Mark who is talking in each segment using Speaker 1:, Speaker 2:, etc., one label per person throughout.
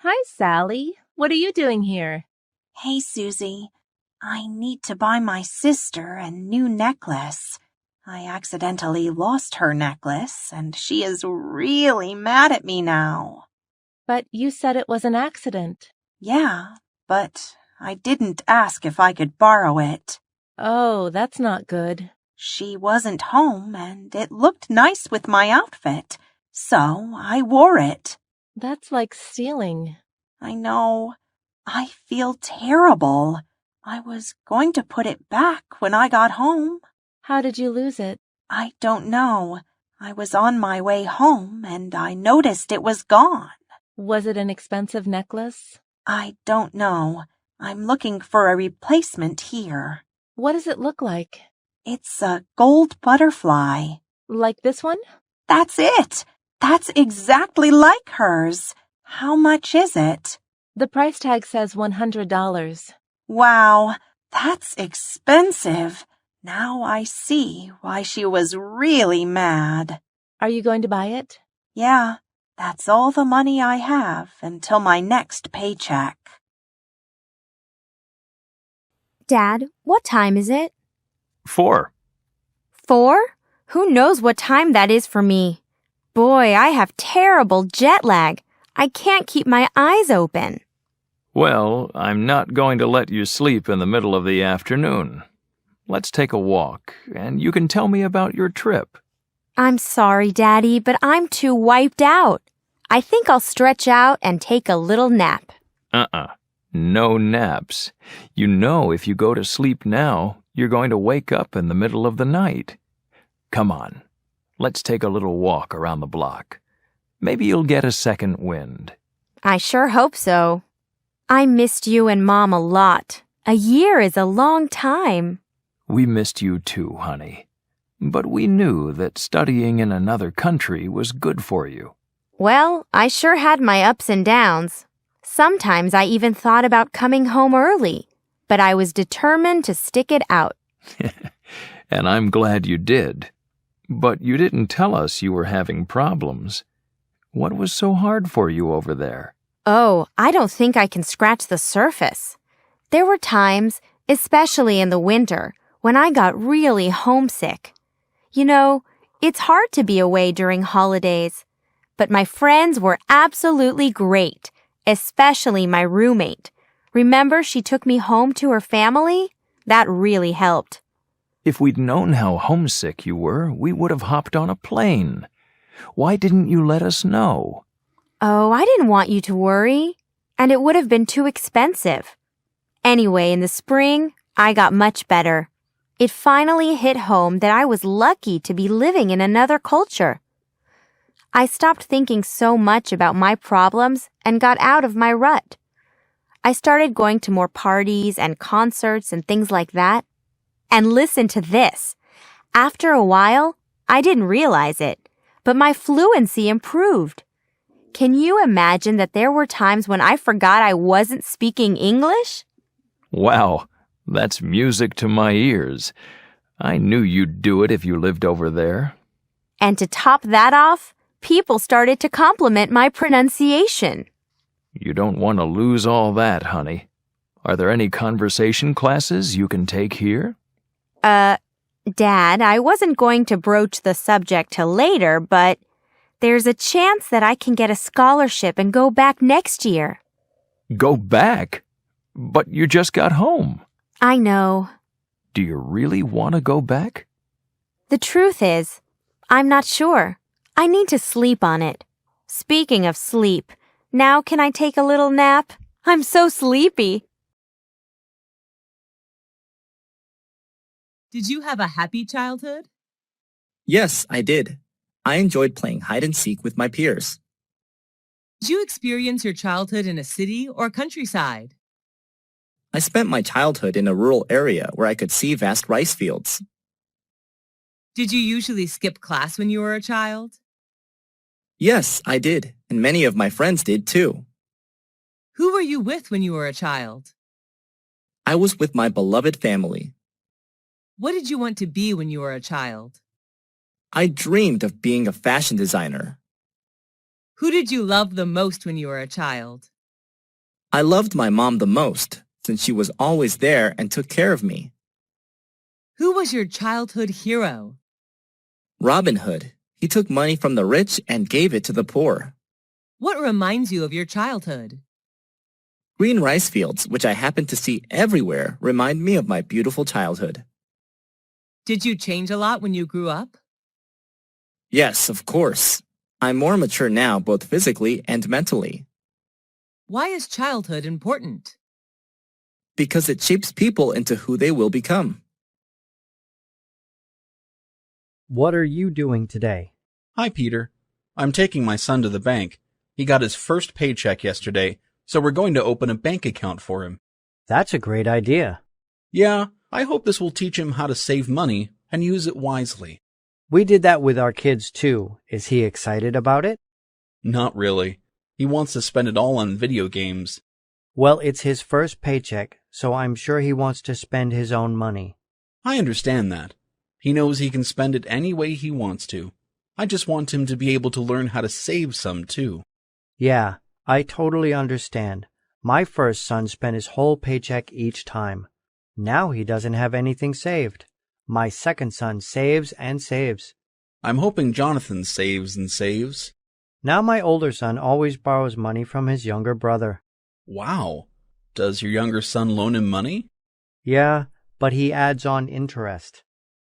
Speaker 1: Hi, Sally. What are you doing here?
Speaker 2: Hey, Susie. I need to buy my sister a new necklace. I accidentally lost her necklace, and she is really mad at me now.
Speaker 1: But you said it was an accident.
Speaker 2: Yeah, but I didn't ask if I could borrow it.
Speaker 1: Oh, that's not good.
Speaker 2: She wasn't home, and it looked nice with my outfit, so I wore it.
Speaker 1: That's like stealing.
Speaker 2: I know. I feel terrible. I was going to put it back when I got home.
Speaker 1: How did you lose it?
Speaker 2: I don't know. I was on my way home and I noticed it was gone.
Speaker 1: Was it an expensive necklace?
Speaker 2: I don't know. I'm looking for a replacement here.
Speaker 1: What does it look like?
Speaker 2: It's a gold butterfly.
Speaker 1: Like this one?
Speaker 2: That's it. That's exactly like hers. How much is it?
Speaker 1: The price tag says $100.
Speaker 2: Wow, that's expensive. Now I see why she was really mad.
Speaker 1: Are you going to buy it?
Speaker 2: Yeah, that's all the money I have until my next paycheck.
Speaker 3: Dad, what time is it?
Speaker 4: 4.
Speaker 3: 4? Who knows what time that is for me? Boy, I have terrible jet lag. I can't keep my eyes open.
Speaker 4: Well, I'm not going to let you sleep in the middle of the afternoon. Let's take a walk, and you can tell me about your trip.
Speaker 3: I'm sorry, Daddy, but I'm too wiped out. I think I'll stretch out and take a little nap.
Speaker 4: No naps. You know if you go to sleep now, you're going to wake up in the middle of the night. Come on, let's take a little walk around the block. Maybe you'll get a second wind.
Speaker 3: I sure hope so. I missed you and Mom a lot. A year is a long time.
Speaker 4: We missed you too, honey. But we knew that studying in another country was good for you.
Speaker 3: Well, I sure had my ups and downs. Sometimes I even thought about coming home early, but I was determined to stick it out.
Speaker 4: And I'm glad you did. But you didn't tell us you were having problems. What was so hard for you over there?
Speaker 3: Oh, I don't think I can scratch the surface. There were times, especially in the winter, when I got really homesick. You know, it's hard to be away during holidays, but my friends were absolutely great, especially my roommate. Remember she took me home to her family? That really helped.
Speaker 4: If we'd known how homesick you were, we would have hopped on a plane. Why didn't you let us know?
Speaker 3: Oh, I didn't want you to worry, and it would have been too expensive. Anyway, in the spring, I got much better. It finally hit home that I was lucky to be living in another culture. I stopped thinking so much about my problems and got out of my rut. I started going to more parties and concerts and things like that. And listen to this. After a while, I didn't realize it, but my fluency improved. Can you imagine that there were times when I forgot I wasn't speaking English?
Speaker 4: Wow, that's music to my ears. I knew you'd do it if you lived over there.
Speaker 3: And to top that off, people started to compliment my pronunciation.
Speaker 4: You don't want to lose all that, honey. Are there any conversation classes you can take here?
Speaker 3: Dad, I wasn't going to broach the subject till later, but there's a chance that I can get a scholarship and go back next year.
Speaker 4: Go back? But you just got home.
Speaker 3: I know.
Speaker 4: Do you really want to go back?
Speaker 3: The truth is, I'm not sure. I need to sleep on it. Speaking of sleep, now can I take a little nap? I'm so sleepy.
Speaker 5: Did you have a happy childhood?
Speaker 6: Yes, I did. I enjoyed playing hide and seek with my peers.
Speaker 5: Did you experience your childhood in a city or countryside?
Speaker 6: I spent my childhood in a rural area where I could see vast rice fields.
Speaker 5: Did you usually skip class when you were a child?
Speaker 6: Yes, I did, and many of my friends did too.
Speaker 5: Who were you with when you were a child?
Speaker 6: I was with my beloved family.
Speaker 5: What did you want to be when you were a child?
Speaker 6: I dreamed of being a fashion designer.
Speaker 5: Who did you love the most when you were a child?
Speaker 6: I loved my mom the most, since she was always there and took care of me.
Speaker 5: Who was your childhood hero?
Speaker 6: Robin Hood. He took money from the rich and gave it to the poor.
Speaker 5: What reminds you of your childhood?
Speaker 6: Green rice fields, which I happen to see everywhere, remind me of my beautiful childhood.
Speaker 5: Did you change a lot when you grew up?
Speaker 6: Yes, of course. I'm more mature now, both physically and mentally.
Speaker 5: Why is childhood important?
Speaker 6: Because it shapes people into who they will become.
Speaker 7: What are you doing today?
Speaker 8: Hi, Peter. I'm taking my son to the bank. He got his first paycheck yesterday, so we're going to open a bank account for him.
Speaker 7: That's a great idea.
Speaker 8: Yeah, I hope this will teach him how to save money and use it wisely.
Speaker 7: We did that with our kids too. Is he excited about it?
Speaker 8: Not really. He wants to spend it all on video games.
Speaker 7: Well, it's his first paycheck, so I'm sure he wants to spend his own money.
Speaker 8: I understand that. He knows he can spend it any way he wants to. I just want him to be able to learn how to save some too.
Speaker 7: Yeah, I totally understand. My first son spent his whole paycheck each time. Now he doesn't have anything saved. My second son saves and saves.
Speaker 8: I'm hoping Jonathan saves and saves.
Speaker 7: Now my older son always borrows money from his younger brother.
Speaker 8: Wow. Does your younger son loan him money?
Speaker 7: Yeah, but he adds on interest.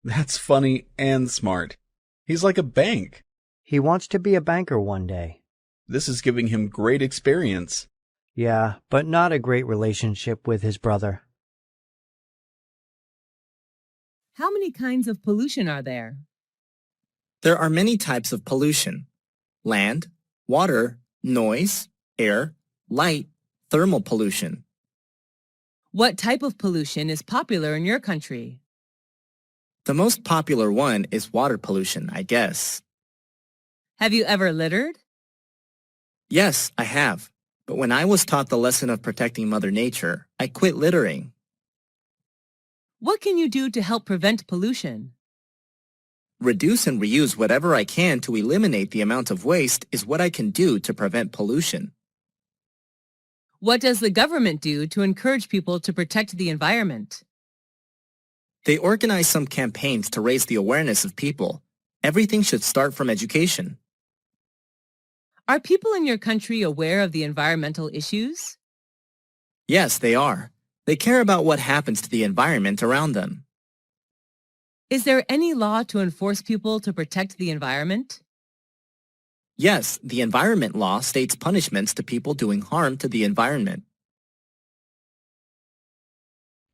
Speaker 8: That's funny and smart. He's like a bank.
Speaker 7: He wants to be a banker one day.
Speaker 8: This is giving him great experience.
Speaker 7: Yeah, but not a great relationship with his brother.
Speaker 5: How many kinds of pollution are there?
Speaker 6: There are many types of pollution. Land, water, noise, air, light, thermal pollution.
Speaker 5: What type of pollution is popular in your country?
Speaker 6: The most popular one is water pollution, I guess.
Speaker 5: Have you ever littered?
Speaker 6: Yes, I have. But when I was taught the lesson of protecting Mother Nature, I quit littering.
Speaker 5: What can you do to help prevent pollution?
Speaker 6: Reduce and reuse whatever I can to eliminate the amount of waste is what I can do to prevent pollution.
Speaker 5: What does the government do to encourage people to protect the environment?
Speaker 6: They organize some campaigns to raise the awareness of people. Everything should start from education.
Speaker 5: Are people in your country aware of the environmental issues?
Speaker 6: Yes, they are. They care about what happens to the environment around them.
Speaker 5: Is there any law to enforce people to protect the environment?
Speaker 6: Yes, the environment law states punishments to people doing harm to the environment.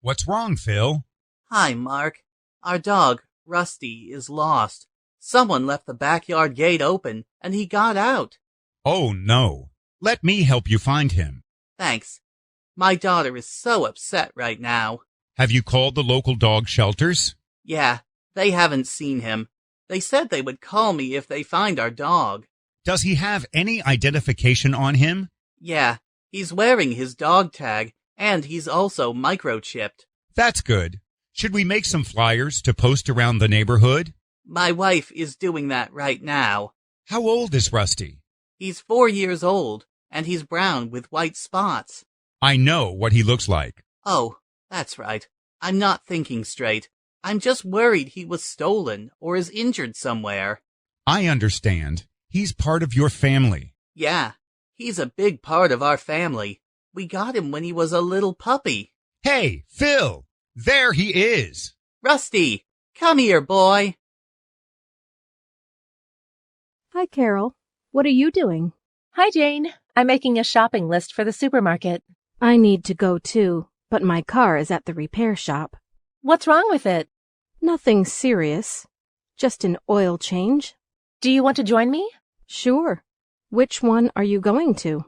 Speaker 9: What's wrong, Phil?
Speaker 10: Hi, Mark. Our dog, Rusty, is lost. Someone left the backyard gate open, and he got out.
Speaker 9: Oh, no. Let me help you find him.
Speaker 10: Thanks. My daughter is so upset right now.
Speaker 9: Have you called the local dog shelters?
Speaker 10: Yeah, they haven't seen him. They said they would call me if they find our dog.
Speaker 9: Does he have any identification on him?
Speaker 10: Yeah, he's wearing his dog tag, and he's also microchipped.
Speaker 9: That's good. Should we make some flyers to post around the neighborhood?
Speaker 10: My wife is doing that right now.
Speaker 9: How old is Rusty?
Speaker 10: He's 4 years old, and he's brown with white spots.
Speaker 9: I know what he looks like.
Speaker 10: Oh, that's right. I'm not thinking straight. I'm just worried he was stolen or is injured somewhere.
Speaker 9: I understand. He's part of your family.
Speaker 10: Yeah, he's a big part of our family. We got him when he was a little puppy.
Speaker 9: Hey, Phil! There he is!
Speaker 10: Rusty, come here, boy.
Speaker 11: Hi, Carol. What are you doing?
Speaker 1: Hi, Jane. I'm making a shopping list for the supermarket.
Speaker 11: I need to go too, but my car is at the repair shop.
Speaker 1: What's wrong with it?
Speaker 11: Nothing serious. Just an oil change.
Speaker 1: Do you want to join me?
Speaker 11: Sure. Which one are you going to?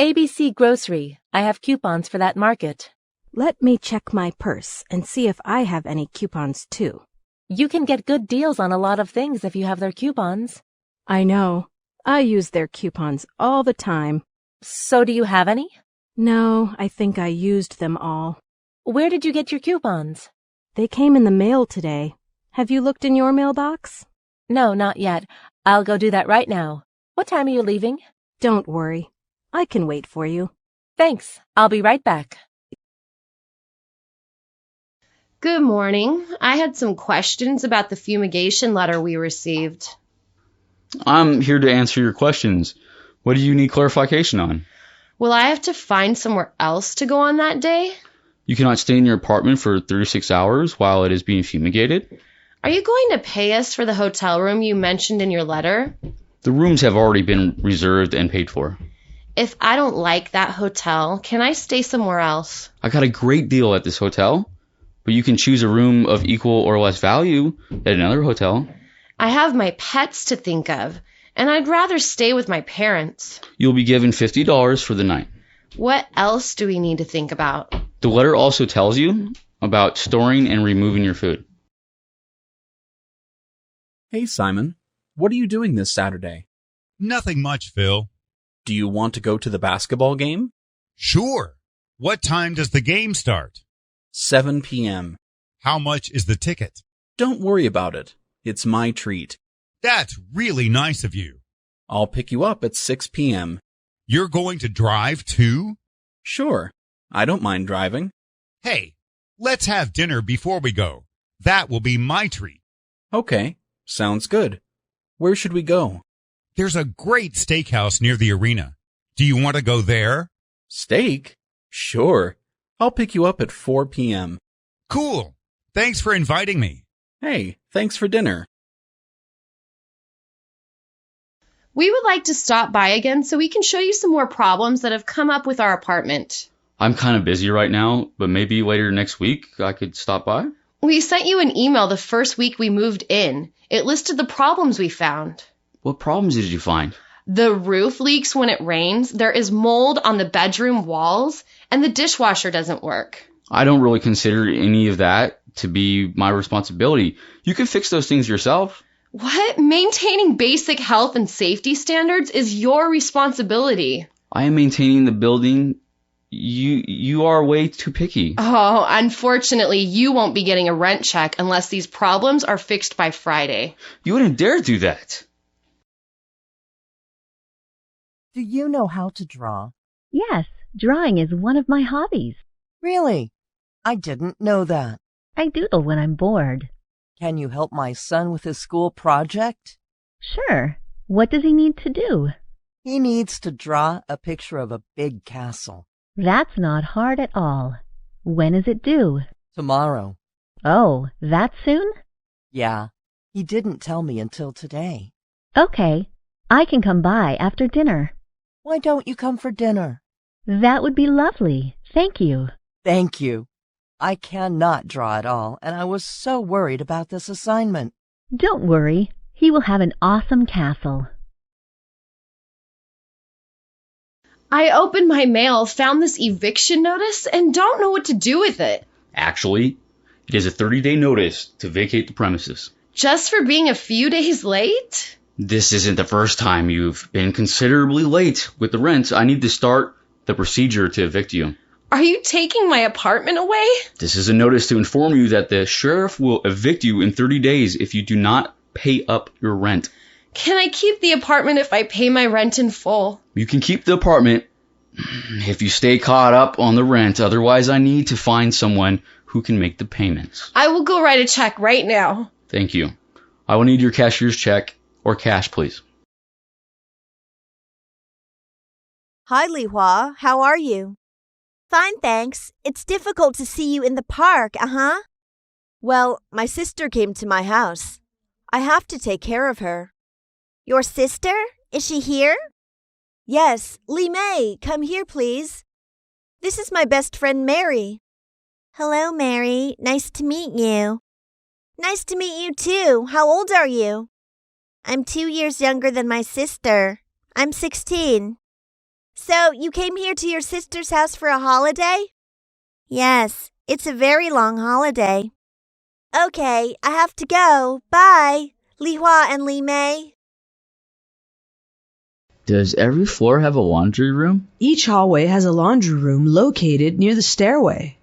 Speaker 1: ABC Grocery. I have coupons for that market.
Speaker 11: Let me check my purse and see if I have any coupons too.
Speaker 1: You can get good deals on a lot of things if you have their coupons.
Speaker 11: I know. I use their coupons all the time.
Speaker 1: So do you have any?
Speaker 11: No, I think I used them all.
Speaker 1: Where did you get your coupons?
Speaker 11: They came in the mail today. Have you looked in your mailbox?
Speaker 1: No, not yet. I'll go do that right now. What time are you leaving?
Speaker 11: Don't worry. I can wait for you.
Speaker 1: Thanks. I'll be right back.
Speaker 12: Good morning. I had some questions about the fumigation letter we received.
Speaker 13: I'm here to answer your questions. What do you need clarification on?
Speaker 12: Will I have to find somewhere else to go on that day?
Speaker 13: You cannot stay in your apartment for 36 hours while it is being fumigated.
Speaker 12: Are you going to pay us for the hotel room you mentioned in your letter?
Speaker 13: The rooms have already been reserved and paid for.
Speaker 12: If I don't like that hotel, can I stay somewhere else?
Speaker 13: I got a great deal at this hotel, but you can choose a room of equal or less value at another hotel.
Speaker 12: I have my pets to think of, and I'd rather stay with my parents.
Speaker 13: You'll be given $50 for the night.
Speaker 12: What else do we need to think about?
Speaker 13: The letter also tells you about storing and removing your food.
Speaker 8: Hey, Simon. What are you doing this Saturday?
Speaker 9: Nothing much, Phil.
Speaker 8: Do you want to go to the basketball game?
Speaker 9: Sure. What time does the game start?
Speaker 8: 7 p.m.
Speaker 9: How much is the ticket?
Speaker 8: Don't worry about it. It's my treat.
Speaker 9: That's really nice of you.
Speaker 8: I'll pick you up at 6 p.m.
Speaker 9: You're going to drive too?
Speaker 8: Sure. I don't mind driving.
Speaker 9: Hey, let's have dinner before we go. That will be my treat.
Speaker 8: Okay. Sounds good. Where should we go?
Speaker 9: There's a great steakhouse near the arena. Do you want to go there?
Speaker 8: Steak? Sure. I'll pick you up at 4 p.m.
Speaker 9: Cool. Thanks for inviting me.
Speaker 8: Hey, thanks for dinner.
Speaker 12: We would like to stop by again so we can show you some more problems that have come up with our apartment.
Speaker 13: I'm kind of busy right now, but maybe later next week I could stop by.
Speaker 12: We sent you an email the first week we moved in. It listed the problems we found.
Speaker 13: What problems did you find?
Speaker 12: The roof leaks when it rains, there is mold on the bedroom walls, and the dishwasher doesn't work.
Speaker 13: I don't really consider any of that to be my responsibility. You can fix those things yourself.
Speaker 12: What? Maintaining basic health and safety standards is your responsibility.
Speaker 13: I am maintaining the building. You are way too picky.
Speaker 12: Oh, unfortunately, you won't be getting a rent check unless these problems are fixed by Friday.
Speaker 13: You wouldn't dare do that.
Speaker 14: Do you know how to draw?
Speaker 15: Yes, drawing is one of my hobbies.
Speaker 14: Really? I didn't know that.
Speaker 15: I doodle when I'm bored.
Speaker 14: Can you help my son with his school project?
Speaker 15: Sure. What does he need to do?
Speaker 14: He needs to draw a picture of a big castle.
Speaker 15: That's not hard at all. When is it due?
Speaker 14: Tomorrow.
Speaker 15: Oh, that soon?
Speaker 14: Yeah. He didn't tell me until today.
Speaker 15: Okay. I can come by after dinner.
Speaker 14: Why don't you come for dinner?
Speaker 15: That would be lovely. Thank you.
Speaker 14: Thank you. I cannot draw at all, and I was so worried about this assignment.
Speaker 15: Don't worry. He will have an awesome castle.
Speaker 12: I opened my mail, found this eviction notice, and don't know what to do with it.
Speaker 13: Actually, it is a 30-day notice to vacate the premises.
Speaker 12: Just for being a few days late?
Speaker 13: This isn't the first time you've been considerably late with the rent. I need to start the procedure to evict you.
Speaker 12: Are you taking my apartment away?
Speaker 13: This is a notice to inform you that the sheriff will evict you in 30 days if you do not pay up your rent.
Speaker 12: Can I keep the apartment if I pay my rent in full?
Speaker 13: You can keep the apartment if you stay caught up on the rent. Otherwise, I need to find someone who can make the payments.
Speaker 12: I will go write a check right now.
Speaker 13: Thank you. I will need your cashier's check or cash, please.
Speaker 16: Hi, Lihua. How are you? Fine, thanks. It's difficult to see you in the park, Well, my sister came to my house. I have to take care of her. Your sister? Is she here? Yes, Li Mei, come here, please. This is my best friend, Mary. Hello, Mary. Nice to meet you. Nice to meet you, too. How old are you? I'm 2 years younger than my sister. I'm 16. So, you came here to your sister's house for a holiday? Yes, it's a very long holiday. Okay, I have to go. Bye, Lihua and Li Mei.
Speaker 13: Does every floor have a laundry room?
Speaker 17: Each hallway has a laundry room located near the stairway.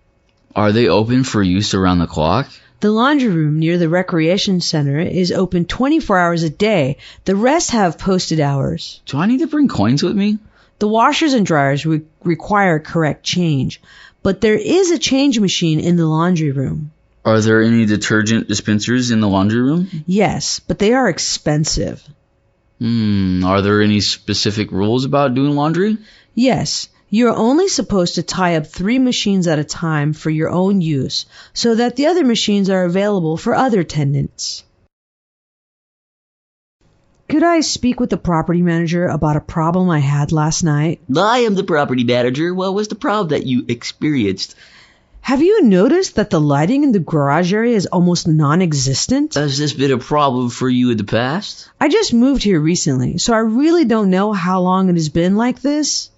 Speaker 13: Are they open for use around the clock?
Speaker 17: The laundry room near the recreation center is open 24 hours a day. The rest have posted hours.
Speaker 13: Do I need to bring coins with me?
Speaker 17: The washers and dryers require correct change, but there is a change machine in the laundry room.
Speaker 13: Are there any detergent dispensers in the laundry room?
Speaker 17: Yes, but they are expensive.
Speaker 13: Are there any specific rules about doing laundry?
Speaker 17: Yes, you're only supposed to tie up 3 machines at a time for your own use, so that the other machines are available for other tenants. Could I speak with the property manager about a problem I had last night?
Speaker 18: I am the property manager. What was the problem that you experienced?
Speaker 17: Have you noticed that the lighting in the garage area is almost non-existent?
Speaker 18: Has this been a problem for you in the past?
Speaker 17: I just moved here recently, so I really don't know how long it has been like this.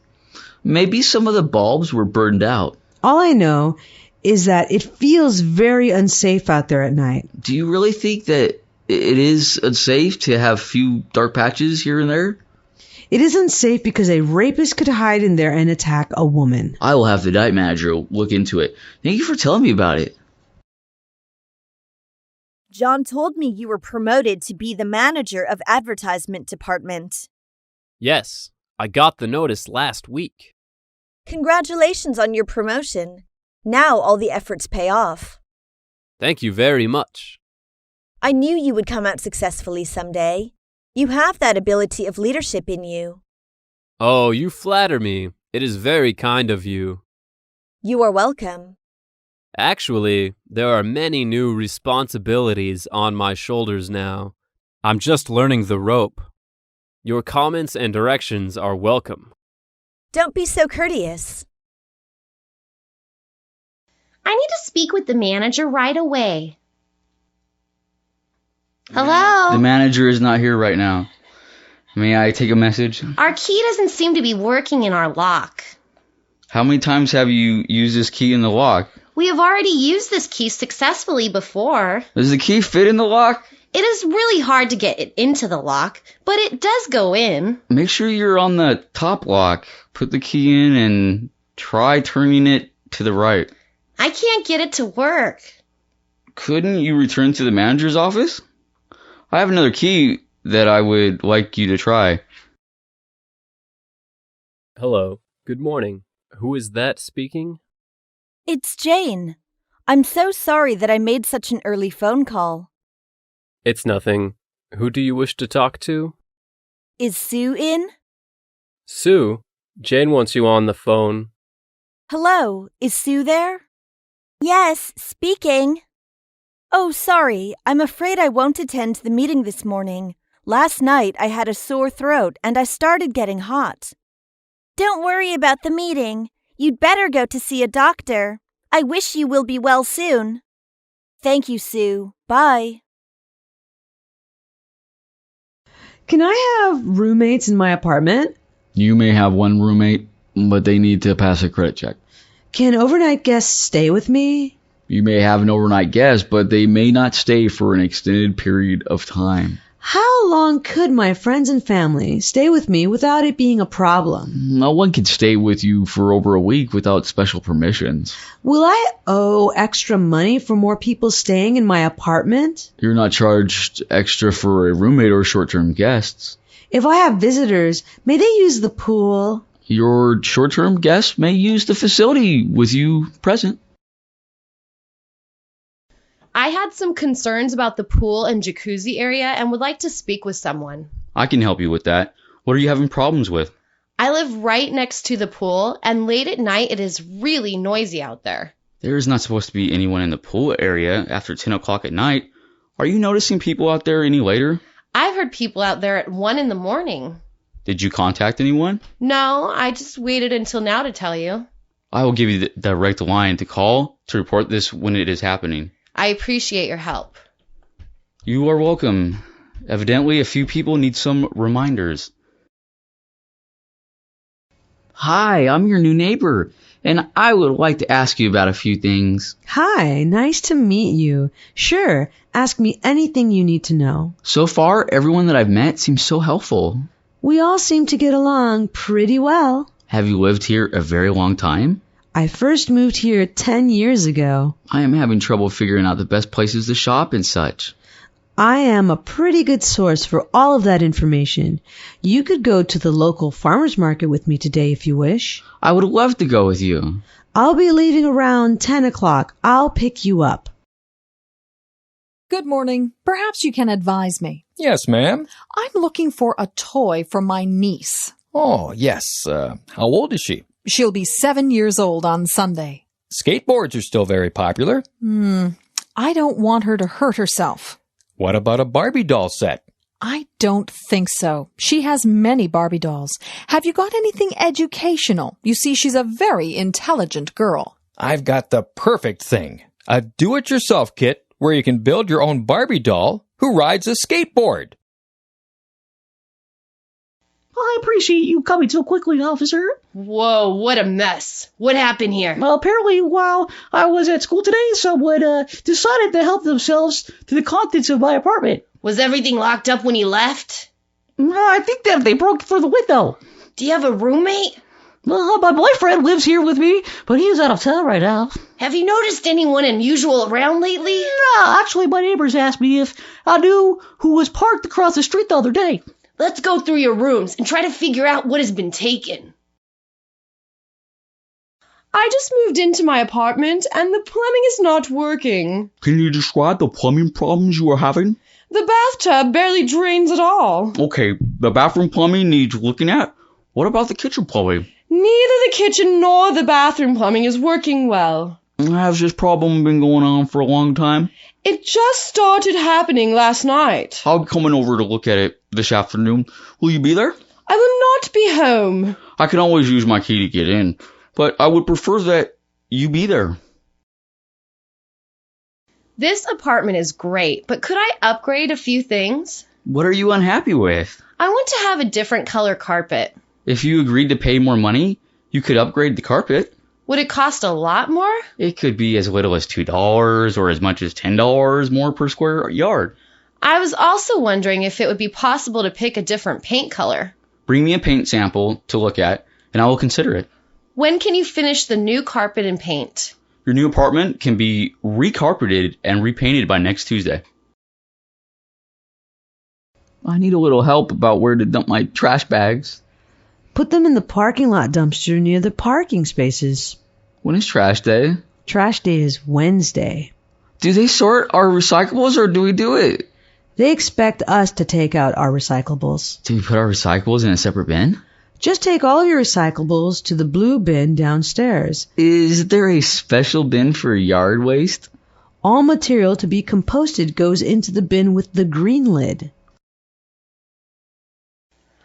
Speaker 18: Maybe some of the bulbs were burned out.
Speaker 17: All I know is that it feels very unsafe out there at night.
Speaker 18: Do you really think that it is unsafe to have few dark patches here and there?
Speaker 17: It is unsafe because a rapist could hide in there and attack a woman.
Speaker 18: I will have the night manager look into it. Thank you for telling me about it.
Speaker 16: John told me you were promoted to be the manager of advertisement department.
Speaker 19: Yes, I got the notice last week.
Speaker 16: Congratulations on your promotion. Now all the efforts pay off.
Speaker 19: Thank you very much.
Speaker 16: I knew you would come out successfully someday. You have that ability of leadership in you.
Speaker 19: Oh, you flatter me. It is very kind of you.
Speaker 16: You are welcome.
Speaker 19: Actually, there are many new responsibilities on my shoulders now. I'm just learning the rope. Your comments and directions are welcome.
Speaker 16: Don't be so courteous.
Speaker 12: I need to speak with the manager right away. Hello?
Speaker 13: The manager is not here right now. May I take a message?
Speaker 12: Our key doesn't seem to be working in our lock.
Speaker 13: How many times have you used this key in the lock?
Speaker 12: We have already used this key successfully before.
Speaker 13: Does the key fit in the lock?
Speaker 12: It is really hard to get it into the lock, but it does go in.
Speaker 13: Make sure you're on the top lock. Put the key in and try turning it to the right.
Speaker 12: I can't get it to work.
Speaker 13: Couldn't you return to the manager's office? I have another key that I would like you to try.
Speaker 19: Hello. Good morning. Who is that speaking?
Speaker 16: It's Jane. I'm so sorry that I made such an early phone call.
Speaker 19: It's nothing. Who do you wish to talk to?
Speaker 16: Is Sue in?
Speaker 19: Sue, Jane wants you on the phone.
Speaker 16: Hello, is Sue there? Yes, speaking. Oh, sorry. I'm afraid I won't attend the meeting this morning. Last night I had a sore throat and I started getting hot. Don't worry about the meeting. You'd better go to see a doctor. I wish you will be well soon. Thank you, Sue. Bye.
Speaker 17: Can I have roommates in my apartment?
Speaker 13: You may have one roommate, but they need to pass a credit check.
Speaker 17: Can overnight guests stay with me?
Speaker 13: You may have an overnight guest, but they may not stay for an extended period of time.
Speaker 17: How long could my friends and family stay with me without it being a problem?
Speaker 13: No one can stay with you for over a week without special permissions.
Speaker 17: Will I owe extra money for more people staying in my apartment?
Speaker 13: You're not charged extra for a roommate or short-term guests.
Speaker 17: If I have visitors, may they use the pool?
Speaker 13: Your short-term guests may use the facility with you present.
Speaker 12: I had some concerns about the pool and jacuzzi area and would like to speak with someone.
Speaker 13: I can help you with that. What are you having problems with?
Speaker 12: I live right next to the pool, and late at night it is really noisy out there.
Speaker 13: There is not supposed to be anyone in the pool area after 10 o'clock at night. Are you noticing people out there any later?
Speaker 12: I've heard people out there at 1 in the morning.
Speaker 13: Did you contact anyone?
Speaker 12: No, I just waited until now to tell you.
Speaker 13: I will give you the direct line to call to report this when it is happening.
Speaker 12: I appreciate your help.
Speaker 13: You are welcome. Evidently, a few people need some reminders.
Speaker 18: Hi, I'm your new neighbor, and I would like to ask you about a few things.
Speaker 17: Hi, nice to meet you. Sure, ask me anything you need to know.
Speaker 18: So far, everyone that I've met seems so helpful.
Speaker 17: We all seem to get along pretty well.
Speaker 18: Have you lived here a very long time?
Speaker 17: I first moved here 10 years ago.
Speaker 18: I am having trouble figuring out the best places to shop and such.
Speaker 17: I am a pretty good source for all of that information. You could go to the local farmer's market with me today if you wish.
Speaker 18: I would love to go with you.
Speaker 17: I'll be leaving around 10 o'clock. I'll pick you up.
Speaker 20: Good morning. Perhaps you can advise me.
Speaker 21: Yes, ma'am.
Speaker 20: I'm looking for a toy for my niece.
Speaker 21: Oh, yes. How old is she?
Speaker 20: She'll be 7 years old on Sunday.
Speaker 21: Skateboards are still very popular.
Speaker 20: I don't want her to hurt herself.
Speaker 21: What about a Barbie doll set?
Speaker 20: I don't think so. She has many Barbie dolls. Have you got anything educational? You see, she's a very intelligent girl.
Speaker 21: I've got the perfect thing. A do-it-yourself kit where you can build your own Barbie doll who rides a skateboard.
Speaker 22: I appreciate you coming so quickly, officer.
Speaker 12: Whoa, what a mess. What happened here?
Speaker 22: Well, apparently while I was at school today, someone decided to help themselves to the contents of my apartment.
Speaker 12: Was everything locked up when you left?
Speaker 22: I think that they broke through the window.
Speaker 12: Do you have a roommate?
Speaker 22: Well, my boyfriend lives here with me, but he's out of town right now.
Speaker 12: Have you noticed anyone unusual around lately?
Speaker 22: No, actually, my neighbors asked me if I knew who was parked across the street the other day.
Speaker 12: Let's go through your rooms and try to figure out what has been taken.
Speaker 23: I just moved into my apartment and the plumbing is not working.
Speaker 18: Can you describe the plumbing problems you are having?
Speaker 23: The bathtub barely drains at all.
Speaker 18: Okay, the bathroom plumbing needs looking at. What about the kitchen plumbing?
Speaker 23: Neither the kitchen nor the bathroom plumbing is working well.
Speaker 18: Has this problem been going on for a long time?
Speaker 23: It just started happening last night.
Speaker 18: I'll be coming over to look at it this afternoon. Will you be there?
Speaker 23: I will not be home.
Speaker 18: I can always use my key to get in, but I would prefer that you be there.
Speaker 12: This apartment is great, but could I upgrade a few things?
Speaker 18: What are you unhappy with?
Speaker 12: I want to have a different color carpet.
Speaker 18: If you agreed to pay more money, you could upgrade the carpet.
Speaker 12: Would it cost a lot more?
Speaker 18: It could be as little as $2 or as much as $10 more per square yard.
Speaker 12: I was also wondering if it would be possible to pick a different paint color.
Speaker 18: Bring me a paint sample to look at, and I will consider it.
Speaker 12: When can you finish the new carpet and paint?
Speaker 18: Your new apartment can be recarpeted and repainted by next Tuesday. I need a little help about where to dump my trash bags.
Speaker 17: Put them in the parking lot dumpster near the parking spaces.
Speaker 18: When is trash day?
Speaker 17: Trash day is Wednesday.
Speaker 18: Do they sort our recyclables or do we do it?
Speaker 17: They expect us to take out our recyclables.
Speaker 18: Do we put our recyclables in a separate bin?
Speaker 17: Just take all of your recyclables to the blue bin downstairs.
Speaker 18: Is there a special bin for yard waste?
Speaker 17: All material to be composted goes into the bin with the green lid.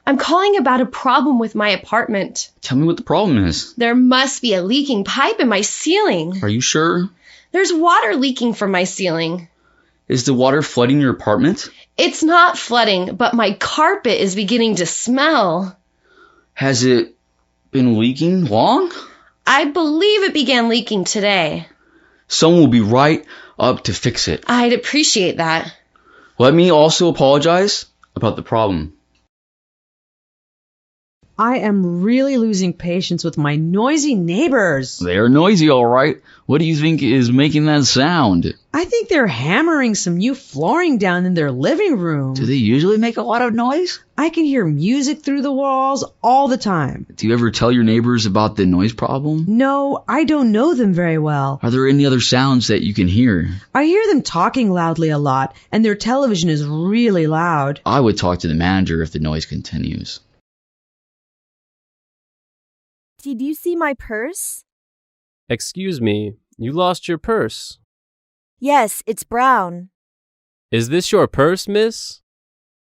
Speaker 12: I'm calling about a problem with my apartment.
Speaker 18: Tell me what the problem is.
Speaker 12: There must be a leaking pipe in my ceiling.
Speaker 18: Are you sure?
Speaker 12: There's water leaking from my ceiling.
Speaker 18: Is the water flooding your apartment?
Speaker 12: It's not flooding, but my carpet is beginning to smell.
Speaker 18: Has it been leaking long?
Speaker 12: I believe it began leaking today.
Speaker 18: Someone will be right up to fix it.
Speaker 12: I'd appreciate that.
Speaker 18: Let me also apologize about the problem.
Speaker 17: I am really losing patience with my noisy neighbors.
Speaker 18: They're noisy, all right. What do you think is making that sound?
Speaker 17: I think they're hammering some new flooring down in their living room.
Speaker 18: Do they usually make a lot of noise?
Speaker 17: I can hear music through the walls all the time.
Speaker 18: Do you ever tell your neighbors about the noise problem?
Speaker 17: No, I don't know them very well.
Speaker 18: Are there any other sounds that you can hear?
Speaker 17: I hear them talking loudly a lot, and their television is really loud.
Speaker 18: I would talk to the manager if the noise continues.
Speaker 16: Did you see my purse?
Speaker 19: Excuse me, you lost your purse.
Speaker 16: Yes, it's brown.
Speaker 19: Is this your purse, miss?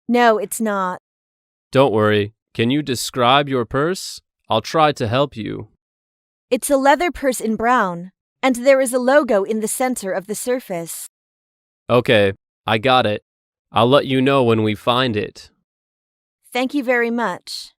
Speaker 16: No, it's not.
Speaker 19: Don't worry. Can you describe your purse? I'll try to help you.
Speaker 16: It's a leather purse in brown, and there is a logo in the center of the surface.
Speaker 19: Okay, I got it. I'll let you know when we find it.
Speaker 16: Thank you very much.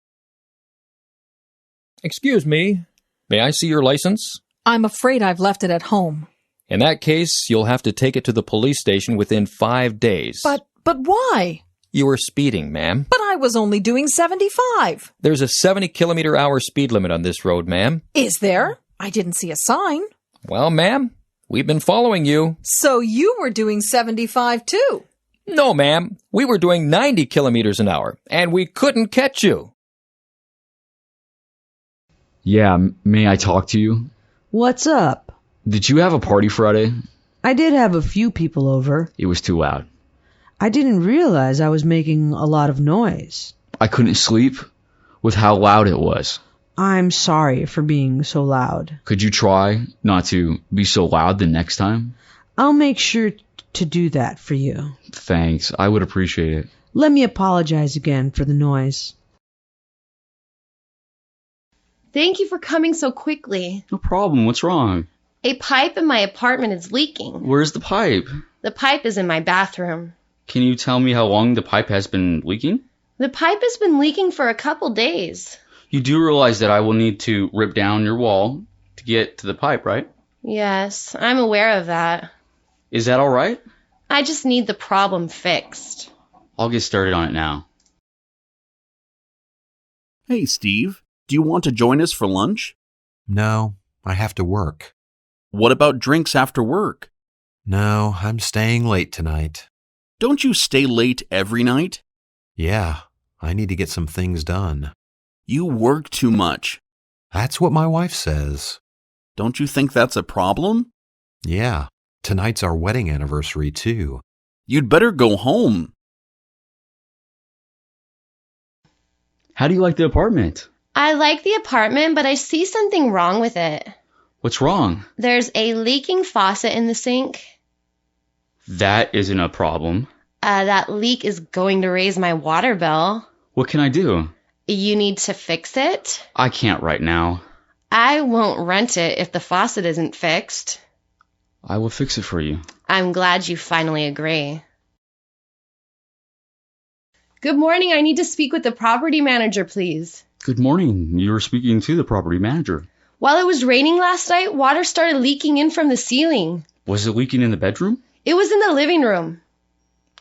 Speaker 21: Excuse me, may I see your license?
Speaker 20: I'm afraid I've left it at home.
Speaker 21: In that case, you'll have to take it to the police station within 5 days.
Speaker 20: But why?
Speaker 21: You were speeding, ma'am.
Speaker 20: But I was only doing 75.
Speaker 21: There's a 70-kilometer-hour speed limit on this road, ma'am.
Speaker 20: Is there? I didn't see a sign.
Speaker 21: Well, ma'am, we've been following you.
Speaker 20: So you were doing 75 too?
Speaker 21: No, ma'am. We were doing 90 kilometers an hour, and we couldn't catch you.
Speaker 13: Yeah, may I talk to you?
Speaker 17: What's up?
Speaker 13: Did you have a party Friday?
Speaker 17: I did have a few people over.
Speaker 13: It was too loud.
Speaker 17: I didn't realize I was making a lot of noise.
Speaker 13: I couldn't sleep with how loud it was.
Speaker 17: I'm sorry for being so loud.
Speaker 13: Could you try not to be so loud the next time?
Speaker 17: I'll make sure to do that for you.
Speaker 13: Thanks, I would appreciate it.
Speaker 17: Let me apologize again for the noise.
Speaker 12: Thank you for coming so quickly.
Speaker 13: No problem, what's wrong?
Speaker 12: A pipe in my apartment is leaking.
Speaker 13: Where's the pipe?
Speaker 12: The pipe is in my bathroom.
Speaker 13: Can you tell me how long the pipe has been leaking?
Speaker 12: The pipe has been leaking for a couple days.
Speaker 13: You do realize that I will need to rip down your wall to get to the pipe, right?
Speaker 12: Yes, I'm aware of that.
Speaker 13: Is that alright?
Speaker 12: I just need the problem fixed.
Speaker 13: I'll get started on it now.
Speaker 8: Hey, Steve. Do you want to join us for lunch?
Speaker 2: No, I have to work.
Speaker 8: What about drinks after work?
Speaker 2: No, I'm staying late tonight.
Speaker 8: Don't you stay late every night?
Speaker 2: Yeah, I need to get some things done.
Speaker 8: You work too much.
Speaker 2: That's what my wife says.
Speaker 8: Don't you think that's a problem?
Speaker 2: Yeah, tonight's our wedding anniversary, too.
Speaker 8: You'd better go home.
Speaker 13: How do you like the apartment?
Speaker 12: I like the apartment, but I see something wrong with it.
Speaker 13: What's wrong?
Speaker 12: There's a leaking faucet in the sink.
Speaker 13: That isn't a problem.
Speaker 12: That leak is going to raise my water bill.
Speaker 13: What can I do?
Speaker 12: You need to fix it?
Speaker 13: I can't right now.
Speaker 12: I won't rent it if the faucet isn't fixed.
Speaker 13: I will fix it for you.
Speaker 12: I'm glad you finally agree. Good morning. I need to speak with the property manager, please.
Speaker 13: Good morning. You're speaking to the property manager.
Speaker 12: While it was raining last night, water started leaking in from the ceiling.
Speaker 13: Was it leaking in the bedroom?
Speaker 12: It was in the living room.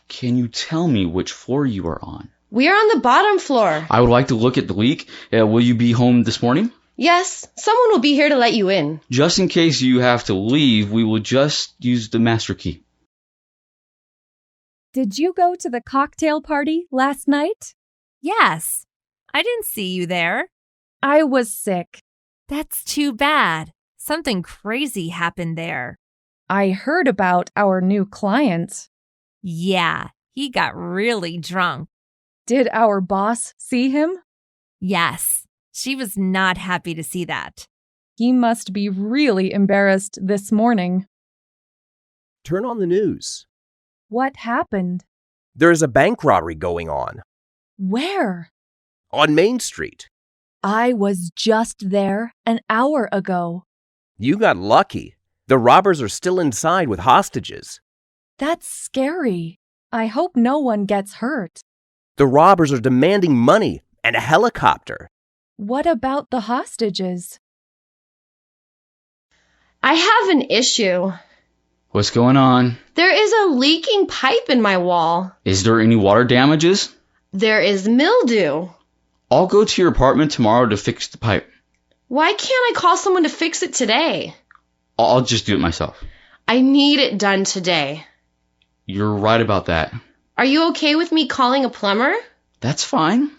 Speaker 13: Can you tell me which floor you are on?
Speaker 12: We are on the bottom floor.
Speaker 13: I would like to look at the leak. Will you be home this morning?
Speaker 12: Yes, someone will be here to let you in.
Speaker 13: Just in case you have to leave, we will just use the master key.
Speaker 3: Did you go to the cocktail party last night?
Speaker 4: Yes. I didn't see you there.
Speaker 3: I was sick.
Speaker 4: That's too bad. Something crazy happened there.
Speaker 3: I heard about our new client.
Speaker 4: Yeah, he got really drunk.
Speaker 3: Did our boss see him?
Speaker 4: Yes, she was not happy to see that.
Speaker 3: He must be really embarrassed this morning.
Speaker 24: Turn on the news.
Speaker 3: What happened?
Speaker 24: There is a bank robbery going on.
Speaker 3: Where?
Speaker 24: On Main Street.
Speaker 3: I was just there an hour ago.
Speaker 24: You got lucky. The robbers are still inside with hostages.
Speaker 3: That's scary. I hope no one gets hurt.
Speaker 24: The robbers are demanding money and a helicopter.
Speaker 3: What about the hostages?
Speaker 12: I have an issue.
Speaker 13: What's going on?
Speaker 12: There is a leaking pipe in my wall.
Speaker 13: Is there any water damages?
Speaker 12: There is mildew.
Speaker 13: I'll go to your apartment tomorrow to fix the pipe.
Speaker 12: Why can't I call someone to fix it today?
Speaker 13: I'll just do it myself.
Speaker 12: I need it done today.
Speaker 13: You're right about that.
Speaker 12: Are you okay with me calling a plumber?
Speaker 13: That's fine.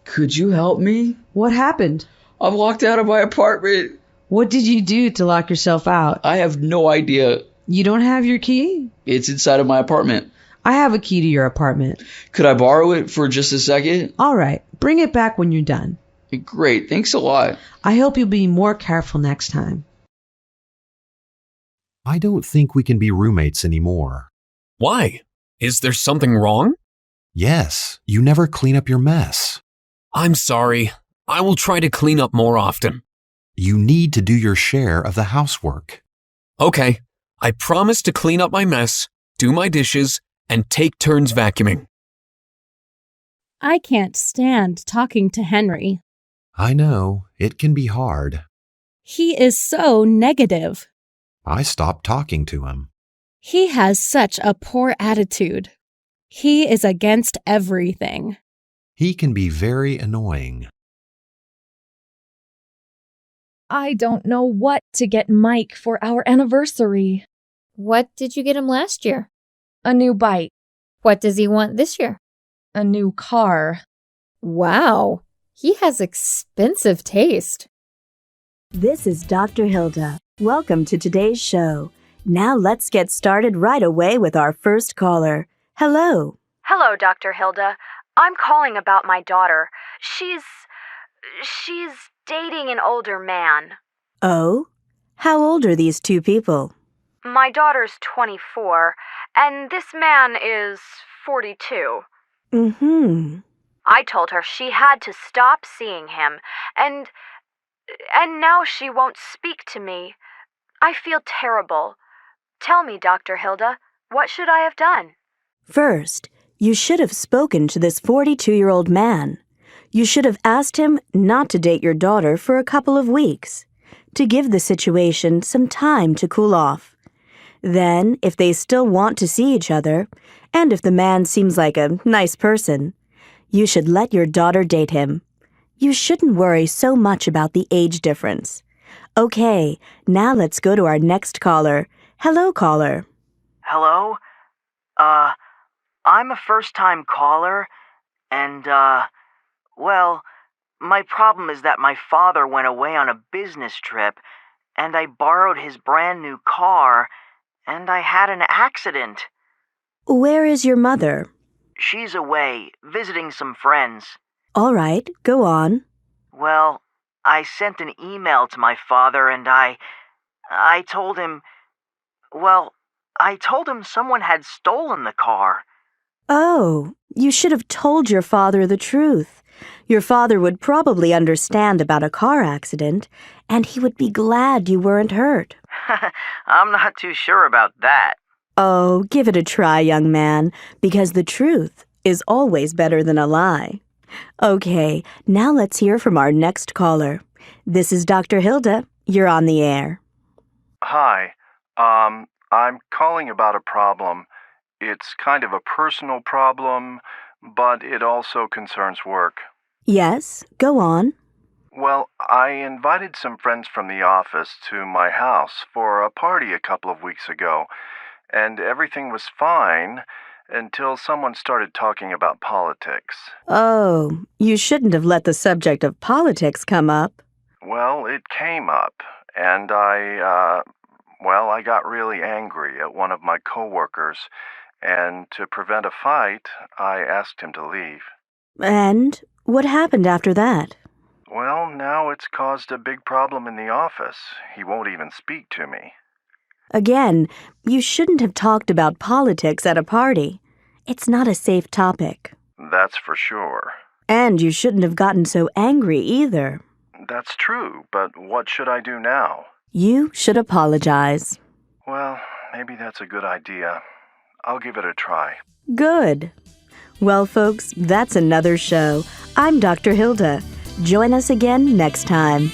Speaker 13: Could you help me?
Speaker 17: What happened?
Speaker 13: I've locked out of my apartment.
Speaker 17: What did you do to lock yourself out?
Speaker 13: I have no idea.
Speaker 17: You don't have your key?
Speaker 13: It's inside of my apartment.
Speaker 17: I have a key to your apartment.
Speaker 13: Could I borrow it for just a second?
Speaker 17: All right. Bring it back when you're done.
Speaker 13: Great. Thanks a lot.
Speaker 17: I hope you'll be more careful next time.
Speaker 2: I don't think we can be roommates anymore.
Speaker 25: Why? Is there something wrong?
Speaker 2: Yes, you never clean up your mess.
Speaker 25: I'm sorry. I will try to clean up more often.
Speaker 2: You need to do your share of the housework.
Speaker 25: Okay. I promise to clean up my mess, do my dishes, and take turns vacuuming.
Speaker 3: I can't stand talking to Henry.
Speaker 2: I know, it can be hard.
Speaker 3: He is so negative.
Speaker 2: I stopped talking to him.
Speaker 3: He has such a poor attitude. He is against everything.
Speaker 2: He can be very annoying.
Speaker 3: I don't know what to get Mike for our anniversary.
Speaker 5: What did you get him last year?
Speaker 6: A new bike.
Speaker 5: What does he want this year?
Speaker 6: A new car.
Speaker 5: Wow, he has expensive taste.
Speaker 7: This is Dr. Hilda. Welcome to today's show. Now let's get started right away with our first caller. Hello.
Speaker 10: Hello, Dr. Hilda. I'm calling about my daughter. She's dating an older man.
Speaker 7: Oh? How old are these two people?
Speaker 10: My daughter's 24, and this man is 42.
Speaker 7: Mm-hmm.
Speaker 10: I told her she had to stop seeing him, and now she won't speak to me. I feel terrible. Tell me, Dr. Hilda, what should I have done?
Speaker 7: First, you should have spoken to this 42-year-old man. You should have asked him not to date your daughter for a couple of weeks, to give the situation some time to cool off. Then, if they still want to see each other, and if the man seems like a nice person, you should let your daughter date him. You shouldn't worry so much about the age difference. Okay, now let's go to our next caller. Hello, caller.
Speaker 11: Hello? I'm a first-time caller, and, well, my problem is that my father went away on a business trip, and I borrowed his brand-new car, and I had an accident.
Speaker 7: Where is your mother?
Speaker 11: She's away, visiting some friends.
Speaker 7: All right, go on.
Speaker 11: Well, I sent an email to my father, and I told him, well, I told him someone had stolen the car.
Speaker 7: Oh, you should have told your father the truth. Your father would probably understand about a car accident, and he would be glad you weren't hurt.
Speaker 11: I'm not too sure about that.
Speaker 7: Oh, give it a try, young man, because the truth is always better than a lie. Okay, now let's hear from our next caller. This is Dr. Hilda. You're on the air.
Speaker 26: Hi. I'm calling about a problem. It's kind of a personal problem, but it also concerns work.
Speaker 7: Yes, go on.
Speaker 26: Well, I invited some friends from the office to my house for a party a couple of weeks ago, and everything was fine until someone started talking about politics.
Speaker 7: Oh, you shouldn't have let the subject of politics come up.
Speaker 26: Well, it came up, and I got really angry at one of my coworkers, and to prevent a fight, I asked him to leave.
Speaker 7: And what happened after that?
Speaker 26: Well, now it's caused a big problem in the office. He won't even speak to me.
Speaker 7: Again, you shouldn't have talked about politics at a party. It's not a safe topic.
Speaker 26: That's for sure.
Speaker 7: And you shouldn't have gotten so angry either.
Speaker 26: That's true, but what should I do now?
Speaker 7: You should apologize.
Speaker 26: Well, maybe that's a good idea. I'll give it a try.
Speaker 7: Good. Well, folks, that's another show. I'm Dr. Hilda. Join us again next time.